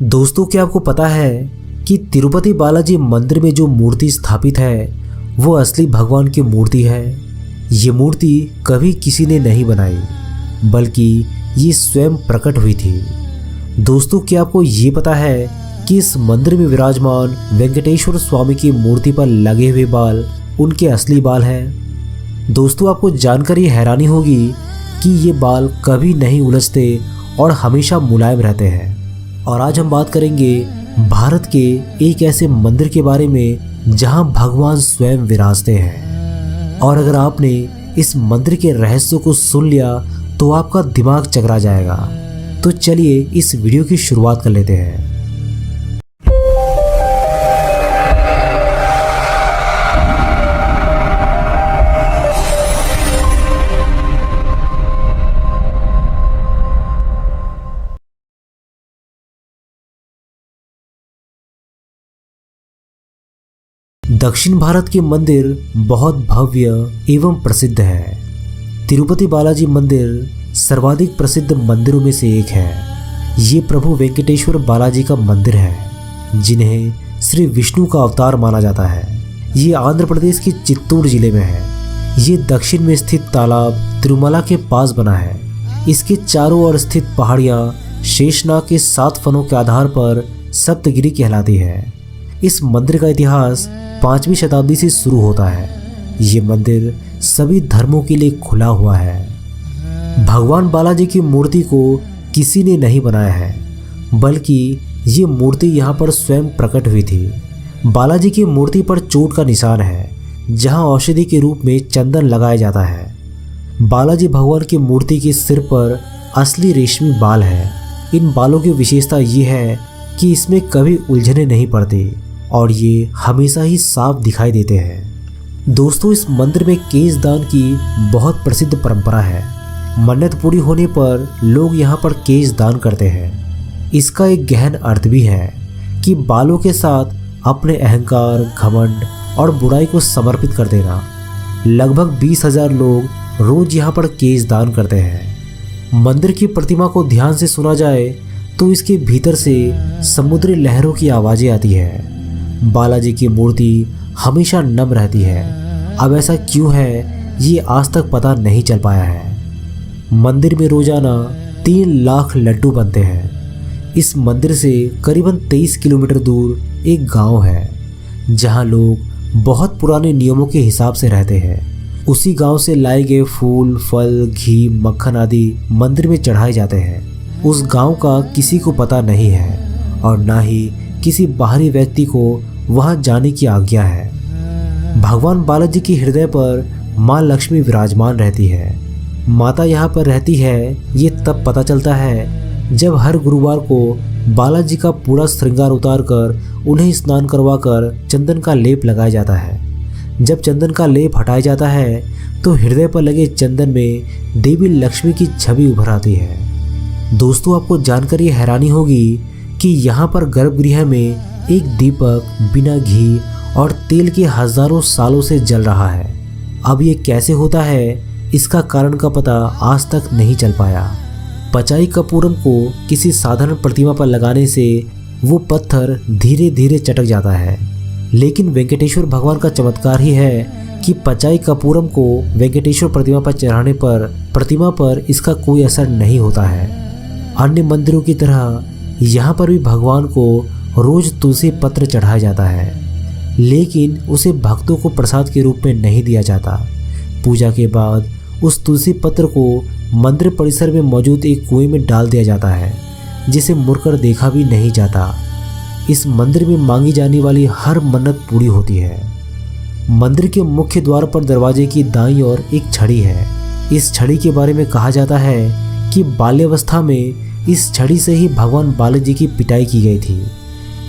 दोस्तों, क्या आपको पता है कि तिरुपति बालाजी मंदिर में जो मूर्ति स्थापित है वो असली भगवान की मूर्ति है। ये मूर्ति कभी किसी ने नहीं बनाई, बल्कि ये स्वयं प्रकट हुई थी। दोस्तों, क्या आपको ये पता है कि इस मंदिर में विराजमान वेंकटेश्वर स्वामी की मूर्ति पर लगे हुए बाल उनके असली बाल हैं। दोस्तों, आपको जानकर ये हैरानी होगी कि ये बाल कभी नहीं उलझते और हमेशा मुलायम रहते हैं। और आज हम बात करेंगे भारत के एक ऐसे मंदिर के बारे में जहां भगवान स्वयं विराजते हैं। और अगर आपने इस मंदिर के रहस्यों को सुन लिया तो आपका दिमाग चकरा जाएगा। तो चलिए इस वीडियो की शुरुआत कर लेते हैं। दक्षिण भारत के मंदिर बहुत भव्य एवं प्रसिद्ध है। तिरुपति बालाजी मंदिर सर्वाधिक प्रसिद्ध मंदिरों में से एक है। ये प्रभु वेंकटेश्वर बालाजी का मंदिर है, जिन्हें श्री विष्णु का अवतार माना जाता है। ये आंध्र प्रदेश के चित्तूर जिले में है। ये दक्षिण में स्थित तालाब तिरुमला के पास बना है। इसके चारों ओर स्थित पहाड़ियाँ शेषनाग के 7 फनों के आधार पर सप्तगिरी कहलाती है। इस मंदिर का इतिहास 5वीं शताब्दी से शुरू होता है। ये मंदिर सभी धर्मों के लिए खुला हुआ है। भगवान बालाजी की मूर्ति को किसी ने नहीं बनाया है, बल्कि ये मूर्ति यहाँ पर स्वयं प्रकट हुई थी। बालाजी की मूर्ति पर चोट का निशान है, जहाँ औषधि के रूप में चंदन लगाया जाता है। बालाजी भगवान की मूर्ति के सिर पर असली रेशमी बाल है। इन बालों की विशेषता ये है कि इसमें कभी उलझने नहीं पड़ती और ये हमेशा ही साफ दिखाई देते हैं। दोस्तों, इस मंदिर में केश दान की बहुत प्रसिद्ध परंपरा है। मन्नत पूरी होने पर लोग यहाँ पर केश दान करते हैं। इसका एक गहन अर्थ भी है कि बालों के साथ अपने अहंकार, घमंड और बुराई को समर्पित कर देना। लगभग 20,000 लोग रोज यहाँ पर केश दान करते हैं। मंदिर की प्रतिमा को ध्यान से सुना जाए तो इसके भीतर से समुद्री लहरों की आवाजें आती है। बालाजी की मूर्ति हमेशा नम रहती है। अब ऐसा क्यों है, ये आज तक पता नहीं चल पाया है। मंदिर में रोजाना 3 लाख लड्डू बनते हैं। इस मंदिर से करीबन 23 किलोमीटर दूर एक गांव है, जहां लोग बहुत पुराने नियमों के हिसाब से रहते हैं। उसी गांव से लाए गए फूल, फल, घी, मक्खन आदि मंदिर में चढ़ाए जाते हैं। उस गांव का किसी को पता नहीं है और ना ही किसी बाहरी व्यक्ति को वहां जाने की आज्ञा है। भगवान बालाजी के हृदय पर माँ लक्ष्मी विराजमान रहती है। माता यहाँ पर रहती है, ये तब पता चलता है जब हर गुरुवार को बालाजी का पूरा श्रृंगार उतार कर उन्हें स्नान करवाकर चंदन का लेप लगाया जाता है। जब चंदन का लेप हटाया जाता है तो हृदय पर लगे चंदन में देवी लक्ष्मी की छवि उभर आती है। दोस्तों, आपको जानकर ये हैरानी होगी कि यहाँ पर गर्भगृह में एक दीपक बिना घी और तेल के हजारों सालों से जल रहा है। अब ये कैसे होता है, इसका कारण का पता आज तक नहीं चल पाया। पचाई कपूरम को किसी साधारण प्रतिमा पर लगाने से वो पत्थर धीरे धीरे चटक जाता है, लेकिन वेंकटेश्वर भगवान का चमत्कार ही है कि पचाई कपूरम को वेंकटेश्वर प्रतिमा पर चढ़ाने पर प्रतिमा पर इसका कोई असर नहीं होता है। अन्य मंदिरों की तरह यहाँ पर भी भगवान को रोज तुलसी पत्र चढ़ाया जाता है, लेकिन उसे भक्तों को प्रसाद के रूप में नहीं दिया जाता। पूजा के बाद उस तुलसी पत्र को मंदिर परिसर में मौजूद एक कुएं में डाल दिया जाता है, जिसे मुड़कर देखा भी नहीं जाता। इस मंदिर में मांगी जाने वाली हर मन्नत पूरी होती है। मंदिर के मुख्य द्वार पर दरवाजे की दाईं ओर एक छड़ी है। इस छड़ी के बारे में कहा जाता है कि बाल्यावस्था में इस छड़ी से ही भगवान बालाजी की पिटाई की गई थी।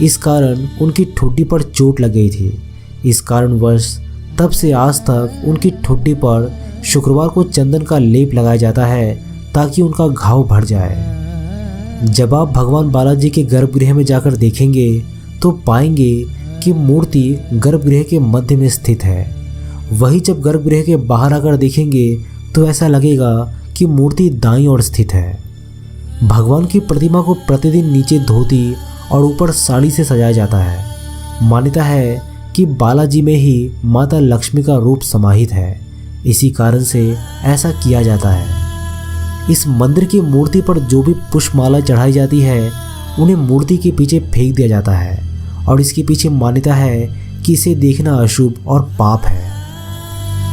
इस कारण उनकी ठुड्डी पर चोट लग गई थी। इस कारणवश तब से आज तक उनकी ठुड्डी पर शुक्रवार को चंदन का लेप लगाया जाता है, ताकि उनका घाव भर जाए। जब आप भगवान बालाजी के गर्भगृह में जाकर देखेंगे तो पाएंगे कि मूर्ति गर्भगृह के मध्य में स्थित है। वहीं जब गर्भगृह के बाहर आकर देखेंगे तो ऐसा लगेगा कि मूर्ति दाईं ओर स्थित है। भगवान की प्रतिमा को प्रतिदिन नीचे धोती और ऊपर साड़ी से सजाया जाता है। मान्यता है कि बालाजी में ही माता लक्ष्मी का रूप समाहित है, इसी कारण से ऐसा किया जाता है। इस मंदिर की मूर्ति पर जो भी पुष्पमाला चढ़ाई जाती है उन्हें मूर्ति के पीछे फेंक दिया जाता है और इसके पीछे मान्यता है कि इसे देखना अशुभ और पाप है।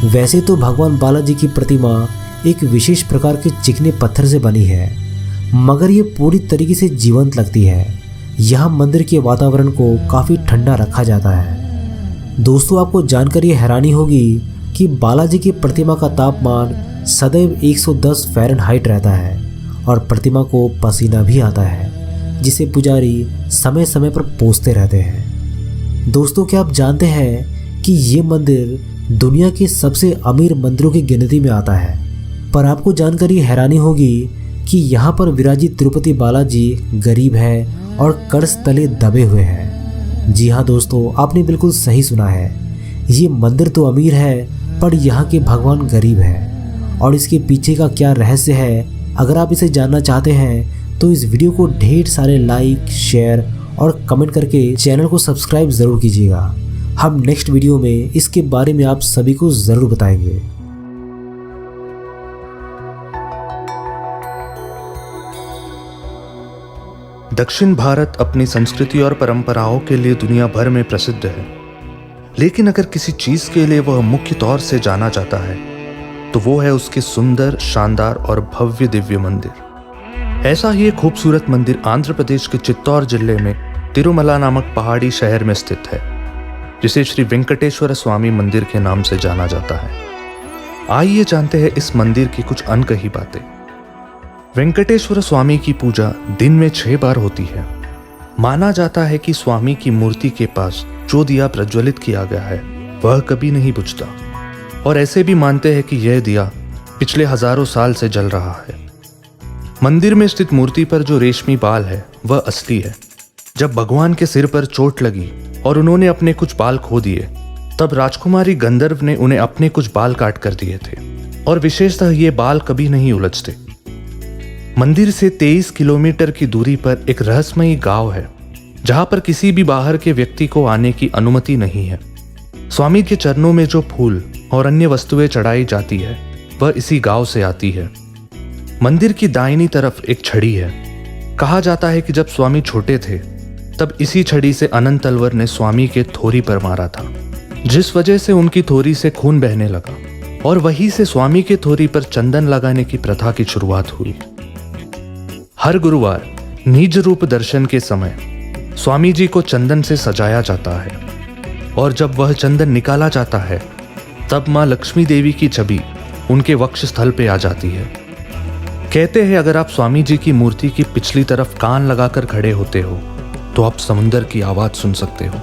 वैसे तो भगवान बालाजी की प्रतिमा एक विशेष प्रकार के चिकने पत्थर से बनी है, मगर ये पूरी तरीके से जीवंत लगती है। यहाँ मंदिर के वातावरण को काफ़ी ठंडा रखा जाता है। दोस्तों, आपको जानकर ये हैरानी होगी कि बालाजी की प्रतिमा का तापमान सदैव 110 फ़ारेनहाइट रहता है और प्रतिमा को पसीना भी आता है, जिसे पुजारी समय समय पर पोंछते रहते हैं। दोस्तों, क्या आप जानते हैं कि ये मंदिर दुनिया के सबसे अमीर मंदिरों की गिनती में आता है? पर आपको जानकर ये हैरानी होगी कि यहाँ पर विराजित तिरुपति बालाजी गरीब है और कर्ज तले दबे हुए हैं। जी हाँ दोस्तों, आपने बिल्कुल सही सुना है। ये मंदिर तो अमीर है पर यहाँ के भगवान गरीब है। और इसके पीछे का क्या रहस्य है, अगर आप इसे जानना चाहते हैं तो इस वीडियो को ढेर सारे लाइक, शेयर और कमेंट करके चैनल को सब्सक्राइब ज़रूर कीजिएगा। हम नेक्स्ट वीडियो में इसके बारे में आप सभी को ज़रूर बताएंगे। दक्षिण भारत अपनी संस्कृति और परंपराओं के लिए दुनिया भर में प्रसिद्ध है, लेकिन अगर किसी चीज के लिए वह मुख्य तौर से जाना जाता है तो वो है उसके सुंदर, शानदार और भव्य दिव्य मंदिर। ऐसा ही एक खूबसूरत मंदिर आंध्र प्रदेश के चित्तौड़ जिले में तिरुमला नामक पहाड़ी शहर में स्थित है, जिसे श्री वेंकटेश्वर स्वामी मंदिर के नाम से जाना जाता है। आइए जानते हैं इस मंदिर की कुछ अनकही बातें। वेंकटेश्वर स्वामी की पूजा दिन में 6 बार होती है। माना जाता है कि स्वामी की मूर्ति के पास जो दिया प्रज्वलित किया गया है वह कभी नहीं बुझता, और ऐसे भी मानते हैं कि यह दिया पिछले हजारों साल से जल रहा है। मंदिर में स्थित मूर्ति पर जो रेशमी बाल है वह असली है। जब भगवान के सिर पर चोट लगी और उन्होंने अपने कुछ बाल खो दिए, तब राजकुमारी गंधर्व ने उन्हें अपने कुछ बाल काट कर दिए थे, और विशेषतः ये बाल कभी नहीं उलझते। मंदिर से 23 किलोमीटर की दूरी पर एक रहस्यमयी गांव है, जहां पर किसी भी बाहर के व्यक्ति को आने की अनुमति नहीं है। स्वामी के चरणों में जो फूल और अन्य वस्तुएं चढ़ाई जाती है वह इसी गांव से आती है। मंदिर की दाहिनी तरफ एक छड़ी है। कहा जाता है कि जब स्वामी छोटे थे तब इसी छड़ी से अनंत तलवर ने स्वामी के थोरी पर मारा था, जिस वजह से उनकी थोरी से खून बहने लगा, और वहीं से स्वामी के थोरी पर चंदन लगाने की प्रथा की शुरुआत हुई। हर गुरुवार निज रूप दर्शन के समय स्वामी जी को चंदन से सजाया जाता है, और जब वह चंदन निकाला जाता है तब मां लक्ष्मी देवी की छवि उनके वक्षस्थल पे आ जाती है। कहते हैं अगर आप स्वामी जी की मूर्ति की पिछली तरफ कान लगाकर खड़े होते हो तो आप समुंदर की आवाज सुन सकते हो।